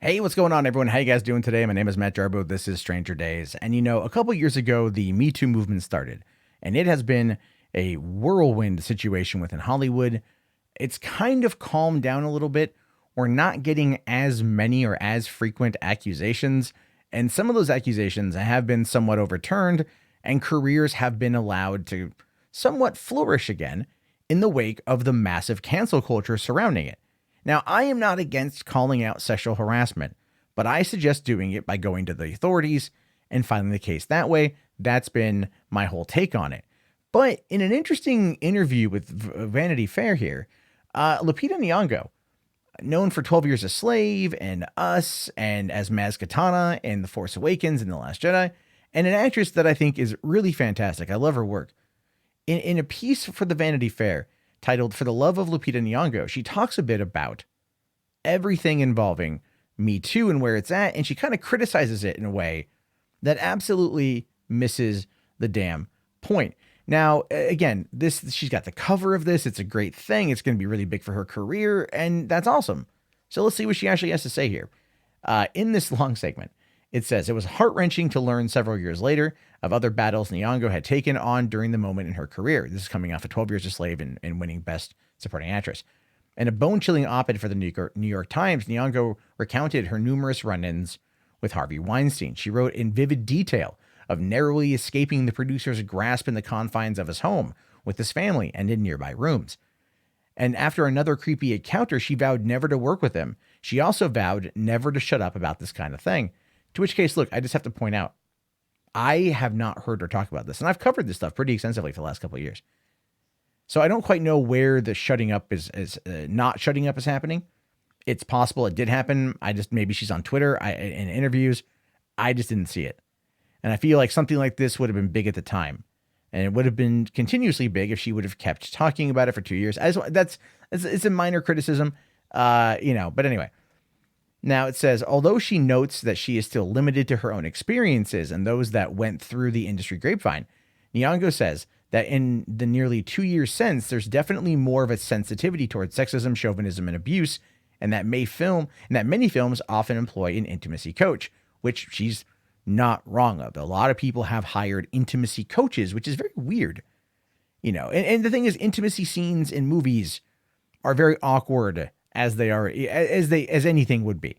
Hey, what's going on, everyone? How you guys doing today? My name is Matt Jarbo. This is Stranger Days. And a couple years ago, the Me Too movement started, and it has been a whirlwind situation within Hollywood. It's kind of calmed down a little bit. We're not getting as many or as frequent accusations, and some of those accusations have been somewhat overturned, and careers have been allowed to somewhat flourish again in the wake of the massive cancel culture surrounding it. Now, I am not against calling out sexual harassment, but I suggest doing it by going to the authorities and filing the case that way. That's been my whole take on it. But in an interesting interview with Vanity Fair here, Lupita Nyong'o, known for 12 Years a Slave and Us and as Maz Katana in The Force Awakens and The Last Jedi, and an actress that I think is really fantastic. I love her work. In a piece for the Vanity Fair, titled For the Love of Lupita Nyong'o, she talks a bit about everything involving Me Too and where it's at, and she kind of criticizes it in a way that absolutely misses the damn point. Now, again, she's got the cover of this. It's a great thing. It's going to be really big for her career, and that's awesome. So let's see what she actually has to say here. In this long segment, it says, it was heart-wrenching to learn several years later of other battles Nyong'o had taken on during the moment in her career. This is coming off of 12 Years a Slave and winning Best Supporting Actress. In a bone-chilling op-ed for the New York Times, Nyong'o recounted her numerous run-ins with Harvey Weinstein. She wrote in vivid detail of narrowly escaping the producer's grasp in the confines of his home with his family and in nearby rooms. And after another creepy encounter, she vowed never to work with him. She also vowed never to shut up about this kind of thing. To which case, look, I just have to point out, I have not heard her talk about this, and I've covered this stuff pretty extensively for the last couple of years. So I don't quite know where the shutting up is not shutting up is happening. It's possible it did happen. Maybe she's on Twitter in interviews. I just didn't see it. And I feel like something like this would have been big at the time. And it would have been continuously big if she would have kept talking about it for 2 years. It's a minor criticism, but anyway. Now it says, although she notes that she is still limited to her own experiences and those that went through the industry grapevine, Nyong'o says that in the nearly 2 years since, there's definitely more of a sensitivity towards sexism, chauvinism, and abuse, and that many films often employ an intimacy coach, which she's not wrong of. A lot of people have hired intimacy coaches, which is very weird. And the thing is, intimacy scenes in movies are very awkward as anything would be.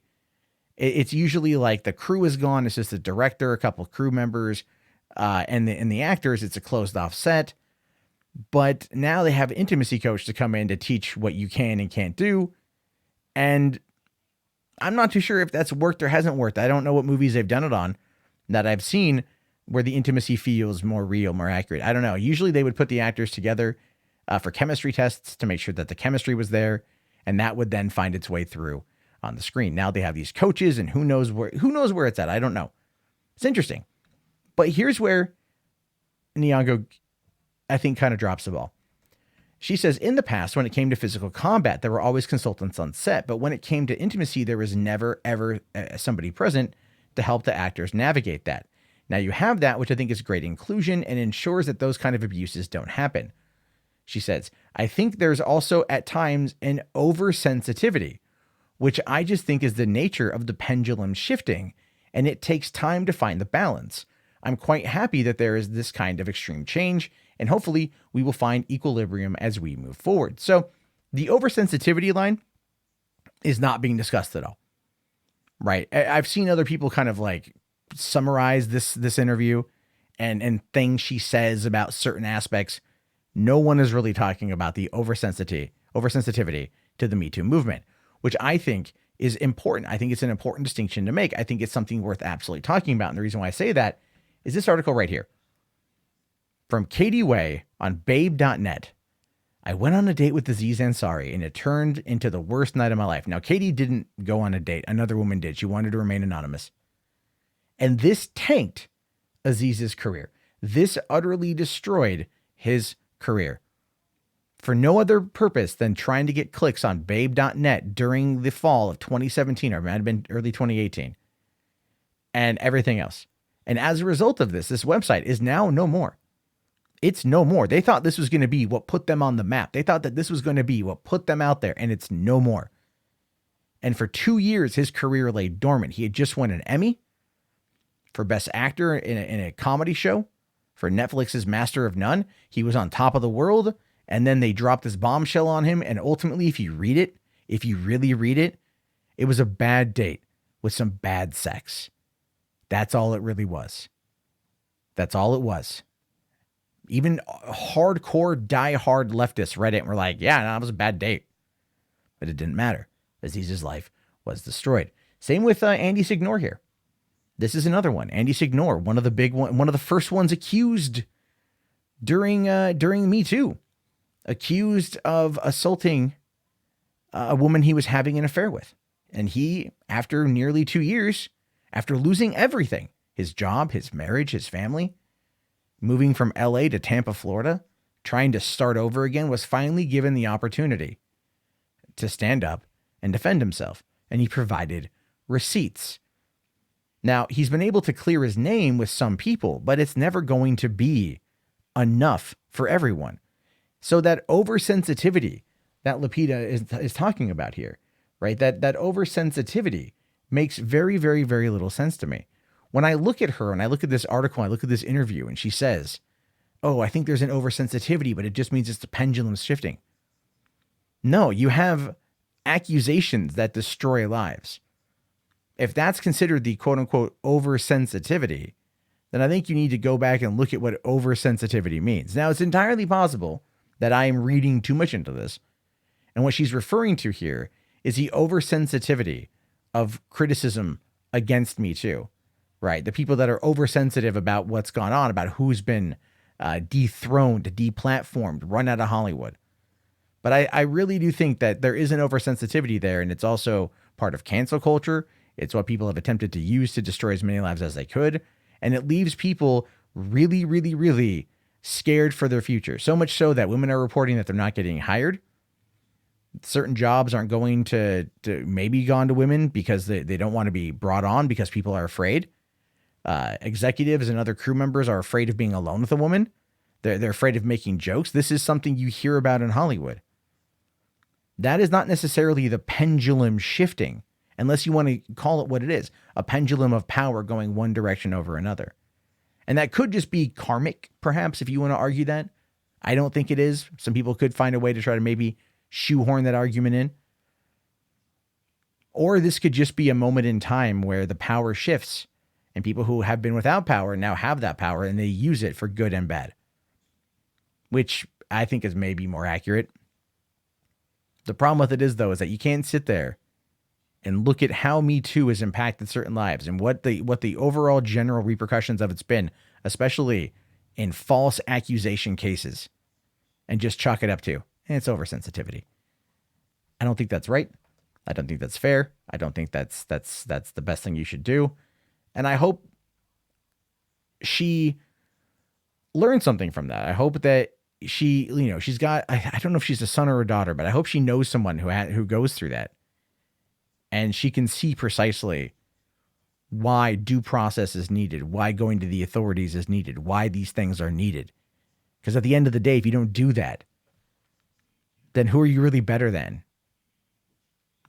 It's usually like the crew is gone. It's just the director, a couple of crew members, and the actors. It's a closed off set. But now they have an intimacy coach to come in to teach what you can and can't do. And I'm not too sure if that's worked or hasn't worked. I don't know what movies they've done it on that I've seen where the intimacy feels more real, more accurate. I don't know. Usually they would put the actors together for chemistry tests to make sure that the chemistry was there, and that would then find its way through on the screen. Now they have these coaches, and who knows where it's at. I don't know. It's interesting. But here's where Nyong'o, I think, kind of drops the ball. She says, in the past, when it came to physical combat, there were always consultants on set. But when it came to intimacy, there was never, ever somebody present to help the actors navigate that. Now you have that, which I think is great inclusion and ensures that those kind of abuses don't happen. She says, I think there's also at times an oversensitivity, which I just think is the nature of the pendulum shifting, and it takes time to find the balance. I'm quite happy that there is this kind of extreme change, and hopefully we will find equilibrium as we move forward. So the oversensitivity line is not being discussed at all, right? I've seen other people kind of like summarize this interview and things she says about certain aspects. No one is really talking about the oversensitivity to the Me Too movement, which I think is important. I think it's an important distinction to make. I think it's something worth absolutely talking about. And the reason why I say that is this article right here from Katie Way on babe.net. I went on a date with Aziz Ansari and it turned into the worst night of my life. Now, Katie didn't go on a date. Another woman did. She wanted to remain anonymous. And this tanked Aziz's career. This utterly destroyed his career for no other purpose than trying to get clicks on babe.net during the fall of 2017, or it might have been early 2018, and everything else. And as a result of this website is now no more. It's no more. They thought this was going to be what put them on the map. They thought that this was going to be what put them out there, and it's no more. And for 2 years, his career lay dormant. He had just won an Emmy for Best Actor in a comedy show for Netflix's Master of None. He was on top of the world, and then they dropped this bombshell on him. And ultimately, if you really read it, it was a bad date with some bad sex. That's all it really was. That's all it was. Even hardcore, die-hard leftists read it and were like, yeah, no, it was a bad date. But it didn't matter. Aziz's life was destroyed. Same with Andy Signore here. This is another one. Andy Signore, one of the first ones accused during Me Too, accused of assaulting a woman he was having an affair with. And he, after nearly 2 years, after losing everything, his job, his marriage, his family, moving from LA to Tampa, Florida, trying to start over again, was finally given the opportunity to stand up and defend himself. And he provided receipts. Now, he's been able to clear his name with some people, but it's never going to be enough for everyone. So that oversensitivity that Lupita is talking about here, right? That oversensitivity makes very, very, very little sense to me. When I look at her and I look at this article, I look at this interview, and she says, oh, I think there's an oversensitivity, but it just means it's the pendulum shifting. No, you have accusations that destroy lives. If that's considered the quote unquote oversensitivity, then I think you need to go back and look at what oversensitivity means. Now, it's entirely possible that I am reading too much into this. And what she's referring to here is the oversensitivity of criticism against Me Too, right? The people that are oversensitive about what's gone on, about who's been dethroned, deplatformed, run out of Hollywood. But I really do think that there is an oversensitivity there, and it's also part of cancel culture. It's what people have attempted to use to destroy as many lives as they could. And it leaves people really, really, really scared for their future. So much so that women are reporting that they're not getting hired. Certain jobs aren't going to maybe gone to women because they don't want to be brought on because people are afraid. Executives and other crew members are afraid of being alone with a woman. They're afraid of making jokes. This is something you hear about in Hollywood. That is not necessarily the pendulum shifting, unless you want to call it what it is, a pendulum of power going one direction over another. And that could just be karmic, perhaps, if you want to argue that. I don't think it is. Some people could find a way to try to maybe shoehorn that argument in. Or this could just be a moment in time where the power shifts and people who have been without power now have that power and they use it for good and bad, which I think is maybe more accurate. The problem with it is, though, is that you can't sit there and look at how Me Too has impacted certain lives and what the overall general repercussions of it's been, especially in false accusation cases, and just chalk it up to, it's oversensitivity. I don't think that's right. I don't think that's fair. I don't think that's the best thing you should do. And I hope she learned something from that. I hope that she's got, I don't know if she's a son or a daughter, but I hope she knows someone who goes through that. And she can see precisely why due process is needed, why going to the authorities is needed, why these things are needed. Because at the end of the day, if you don't do that, then who are you really better than?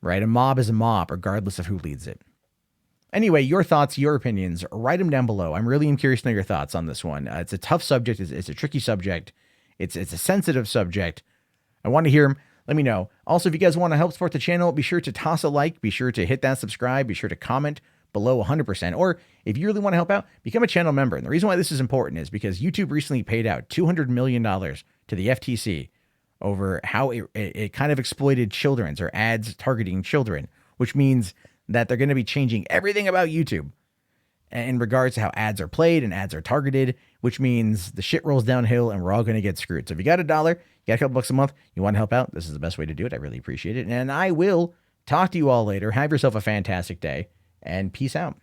Right? A mob is a mob, regardless of who leads it. Anyway, your thoughts, your opinions, write them down below. I'm really curious to know your thoughts on this one. It's a tough subject. It's a tricky subject. It's a sensitive subject. I want to hear them. Let me know. Also, if you guys want to help support the channel, be sure to toss a like. Be sure to hit that subscribe. Be sure to comment below 100%. Or if you really want to help out, become a channel member. And the reason why this is important is because YouTube recently paid out $200 million to the FTC over how it kind of exploited children's or ads targeting children, which means that they're going to be changing everything about YouTube in regards to how ads are played and ads are targeted, which means the shit rolls downhill and we're all going to get screwed. So if you got $1, you got a couple bucks a month, you want to help out, this is the best way to do it. I really appreciate it. And I will talk to you all later. Have yourself a fantastic day and peace out.